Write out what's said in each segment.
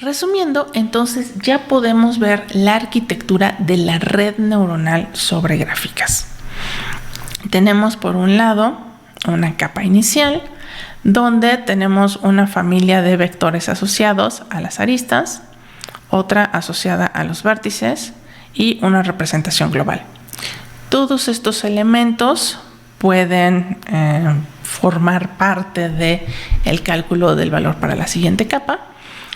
Resumiendo, entonces ya podemos ver la arquitectura de la red neuronal sobre gráficas. Tenemos por un lado una capa inicial donde tenemos una familia de vectores asociados a las aristas, otra asociada a los vértices y una representación global. Todos estos elementos pueden formar parte del cálculo del valor para la siguiente capa.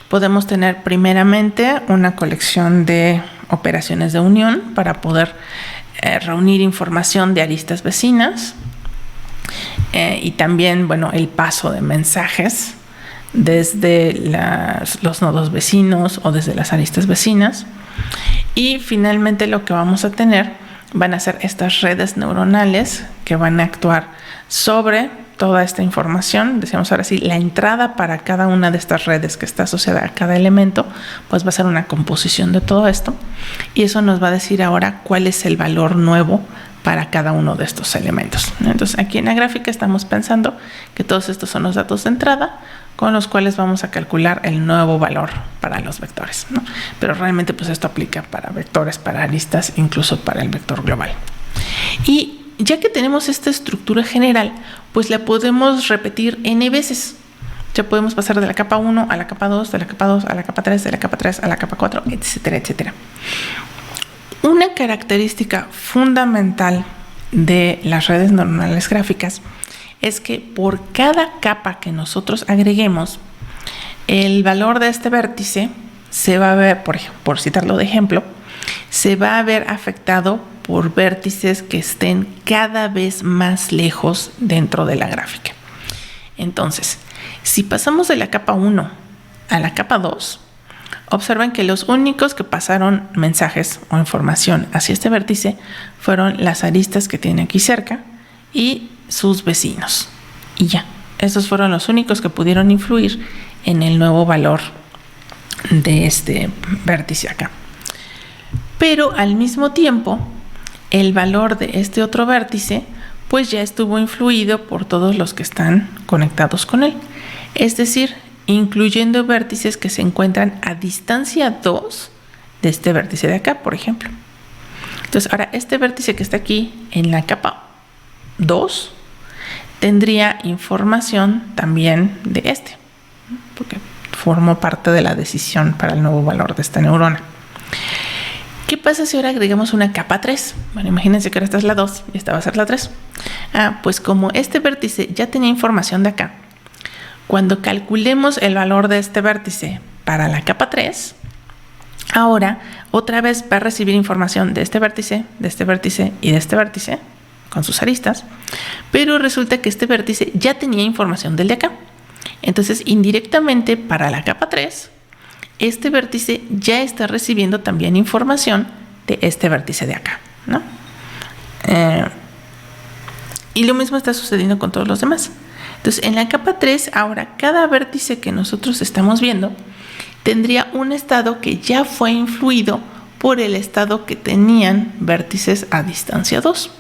Podemos tener primeramente una colección de operaciones de unión para poder reunir información de aristas vecinas y también, el paso de mensajes desde los nodos vecinos o desde las aristas vecinas. Y finalmente lo que vamos a tener van a ser estas redes neuronales que van a actuar sobre toda esta información. Decíamos ahora sí, la entrada para cada una de estas redes que está asociada a cada elemento, pues va a ser una composición de todo esto. Y eso nos va a decir ahora cuál es el valor nuevo para cada uno de estos elementos. Entonces aquí en la gráfica estamos pensando que todos estos son los datos de entrada con los cuales vamos a calcular el nuevo valor para los vectores, ¿no? Pero realmente pues esto aplica para vectores, para aristas, incluso para el vector global. Y ya que tenemos esta estructura general, pues la podemos repetir n veces. Ya podemos pasar de la capa 1 a la capa 2, de la capa 2 a la capa 3, de la capa 3 a la capa 4, etcétera, etcétera. Una característica fundamental de las redes neuronales gráficas es que por cada capa que nosotros agreguemos, el valor de este vértice se va a ver, por citarlo de ejemplo, se va a ver afectado por vértices que estén cada vez más lejos dentro de la gráfica. Entonces, si pasamos de la capa 1 a la capa 2, observen que los únicos que pasaron mensajes o información hacia este vértice fueron las aristas que tiene aquí cerca y sus vecinos. Y ya, esos fueron los únicos que pudieron influir en el nuevo valor de este vértice acá. Pero al mismo tiempo, el valor de este otro vértice pues ya estuvo influido por todos los que están conectados con él. Es decir, incluyendo vértices que se encuentran a distancia 2 de este vértice de acá, por ejemplo. Entonces, ahora este vértice que está aquí en la capa 2 tendría información también de este, porque formó parte de la decisión para el nuevo valor de esta neurona. ¿Qué pasa si ahora agregamos una capa 3? Bueno, imagínense que ahora esta es la 2 y esta va a ser la 3. Pues como este vértice ya tenía información de acá, cuando calculemos el valor de este vértice para la capa 3, ahora otra vez va a recibir información de este vértice y de este vértice con sus aristas, pero resulta que este vértice ya tenía información del de acá. Entonces, indirectamente para la capa 3, este vértice ya está recibiendo también información de este vértice de acá, ¿no? Y lo mismo está sucediendo con todos los demás. Entonces, en la capa 3, ahora cada vértice que nosotros estamos viendo tendría un estado que ya fue influido por el estado que tenían vértices a distancia 2.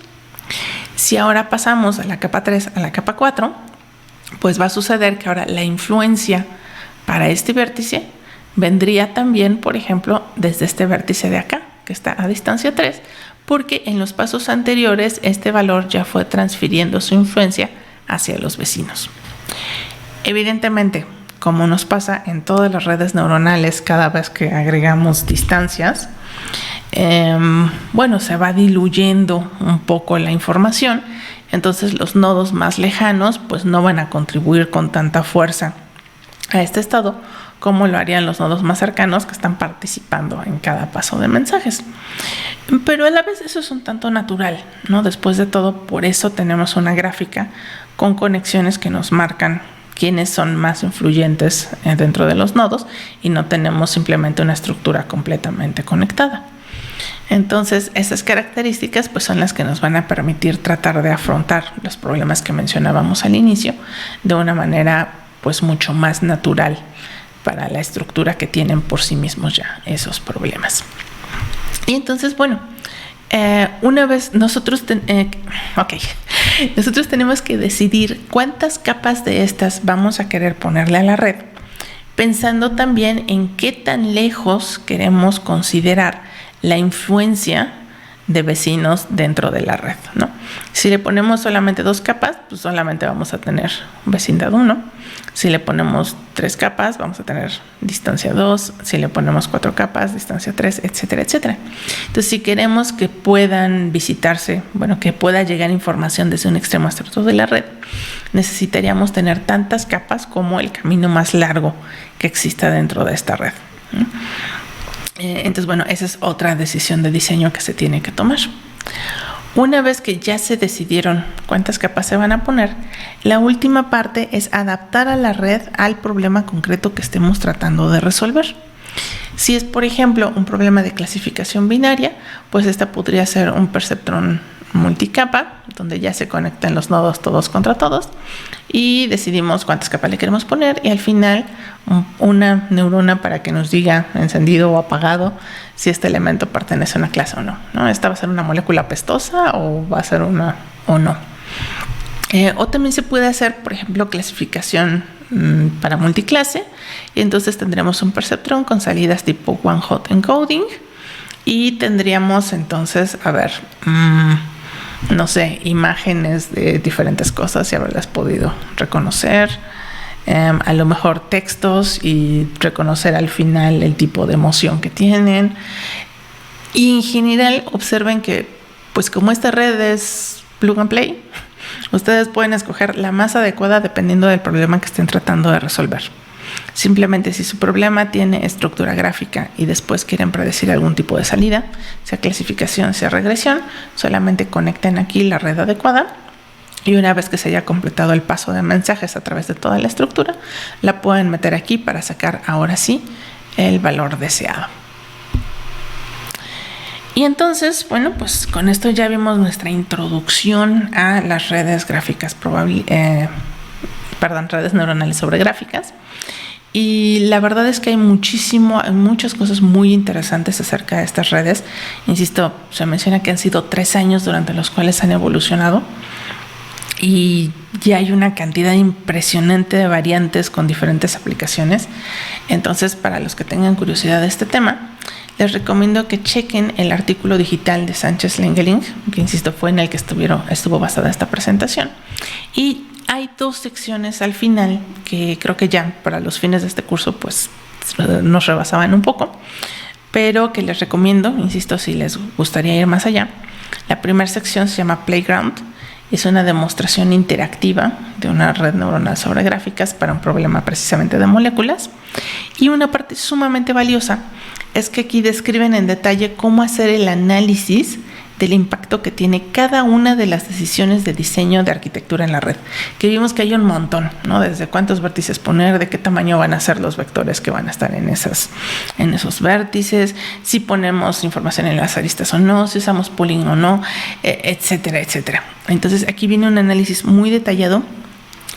Si ahora pasamos de la capa 3 a la capa 4, pues va a suceder que ahora la influencia para este vértice vendría también, por ejemplo, desde este vértice de acá, que está a distancia 3, porque en los pasos anteriores este valor ya fue transfiriendo su influencia hacia los vecinos. Evidentemente, como nos pasa en todas las redes neuronales cada vez que agregamos distancias, se va diluyendo un poco la información, entonces los nodos más lejanos pues no van a contribuir con tanta fuerza a este estado como lo harían los nodos más cercanos que están participando en cada paso de mensajes. Pero a la vez eso es un tanto natural, ¿no? Después de todo, por eso tenemos una gráfica con conexiones que nos marcan quiénes son más influyentes dentro de los nodos y no tenemos simplemente una estructura completamente conectada. Entonces, esas características pues son las que nos van a permitir tratar de afrontar los problemas que mencionábamos al inicio de una manera pues mucho más natural para la estructura que tienen por sí mismos ya esos problemas. Y entonces, una vez nosotros tenemos que decidir cuántas capas de estas vamos a querer ponerle a la red pensando también en qué tan lejos queremos considerar la influencia de vecinos dentro de la red, ¿no? Si le ponemos solamente 2 capas, pues solamente vamos a tener vecindad 1. Si le ponemos 3 capas, vamos a tener distancia 2. Si le ponemos 4 capas, distancia 3, etcétera, etcétera. Entonces, si queremos que puedan visitarse, que pueda llegar información desde un extremo hasta otro de la red, necesitaríamos tener tantas capas como el camino más largo que exista dentro de esta red, ¿no? Entonces, esa es otra decisión de diseño que se tiene que tomar. Una vez que ya se decidieron cuántas capas se van a poner, la última parte es adaptar a la red al problema concreto que estemos tratando de resolver. Si es, por ejemplo, un problema de clasificación binaria, pues esta podría ser un perceptrón multicapa, donde ya se conectan los nodos todos contra todos y decidimos cuántas capas le queremos poner, y al final una neurona para que nos diga encendido o apagado si este elemento pertenece a una clase o no, ¿no? ¿Esta va a ser una molécula apestosa o va a ser una o no? O también se puede hacer, por ejemplo, clasificación para multiclase, y entonces tendremos un perceptrón con salidas tipo one hot encoding, y tendríamos entonces, imágenes de diferentes cosas y haberlas podido reconocer, a lo mejor textos y reconocer al final el tipo de emoción que tienen. Y en general observen que, pues como esta red es plug and play, ustedes pueden escoger la más adecuada dependiendo del problema que estén tratando de resolver. Simplemente, si su problema tiene estructura gráfica y después quieren predecir algún tipo de salida, sea clasificación, sea regresión, solamente conecten aquí la red adecuada, y una vez que se haya completado el paso de mensajes a través de toda la estructura, la pueden meter aquí para sacar ahora sí el valor deseado. Y entonces, pues con esto ya vimos nuestra introducción a las redes gráficas redes neuronales sobre gráficas. Y la verdad es que hay muchas cosas muy interesantes acerca de estas redes. Insisto, se menciona que han sido 3 años durante los cuales han evolucionado, y ya hay una cantidad impresionante de variantes con diferentes aplicaciones. Entonces, para los que tengan curiosidad de este tema, les recomiendo que chequen el artículo digital de Sánchez Lengeling, que insisto fue en el que estuvo basada esta presentación. Y hay 2 secciones al final que creo que ya para los fines de este curso pues nos rebasaban un poco, pero que les recomiendo, insisto, si les gustaría ir más allá. La primera sección se llama Playground. Es una demostración interactiva de una red neuronal sobre gráficas para un problema precisamente de moléculas. Y una parte sumamente valiosa es que aquí describen en detalle cómo hacer el análisis del impacto que tiene cada una de las decisiones de diseño de arquitectura en la red, que vimos que hay un montón, ¿no? Desde cuántos vértices poner, de qué tamaño van a ser los vectores que van a estar en esos vértices, si ponemos información en las aristas o no, si usamos pooling o no, etcétera, etcétera. Entonces aquí viene un análisis muy detallado.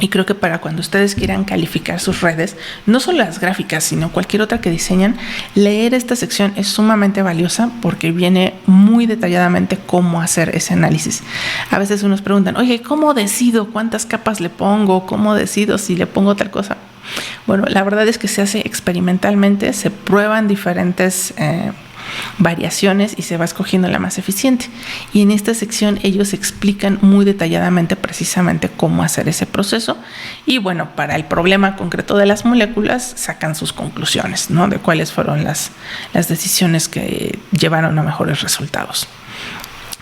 Y creo que para cuando ustedes quieran calificar sus redes, no solo las gráficas, sino cualquier otra que diseñan, leer esta sección es sumamente valiosa porque viene muy detalladamente cómo hacer ese análisis. A veces unos preguntan, oye, ¿cómo decido cuántas capas le pongo? ¿Cómo decido si le pongo tal cosa? Bueno, la verdad es que se hace experimentalmente, se prueban diferentes variaciones y se va escogiendo la más eficiente, y en esta sección ellos explican muy detalladamente precisamente cómo hacer ese proceso, y para el problema concreto de las moléculas sacan sus conclusiones, ¿no? De cuáles fueron las decisiones que llevaron a mejores resultados.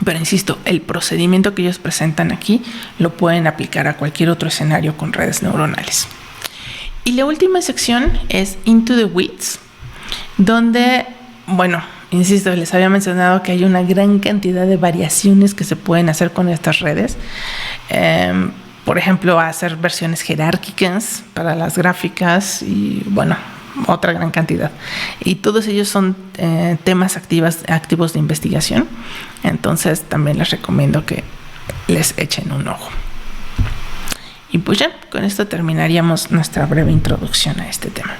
Pero insisto, el procedimiento que ellos presentan aquí lo pueden aplicar a cualquier otro escenario con redes neuronales. Y la última sección es Into the Weeds, donde insisto, les había mencionado que hay una gran cantidad de variaciones que se pueden hacer con estas redes. Por ejemplo, hacer versiones jerárquicas para las gráficas y, otra gran cantidad. Y todos ellos son temas activos de investigación. Entonces, también les recomiendo que les echen un ojo. Y pues ya, con esto terminaríamos nuestra breve introducción a este tema.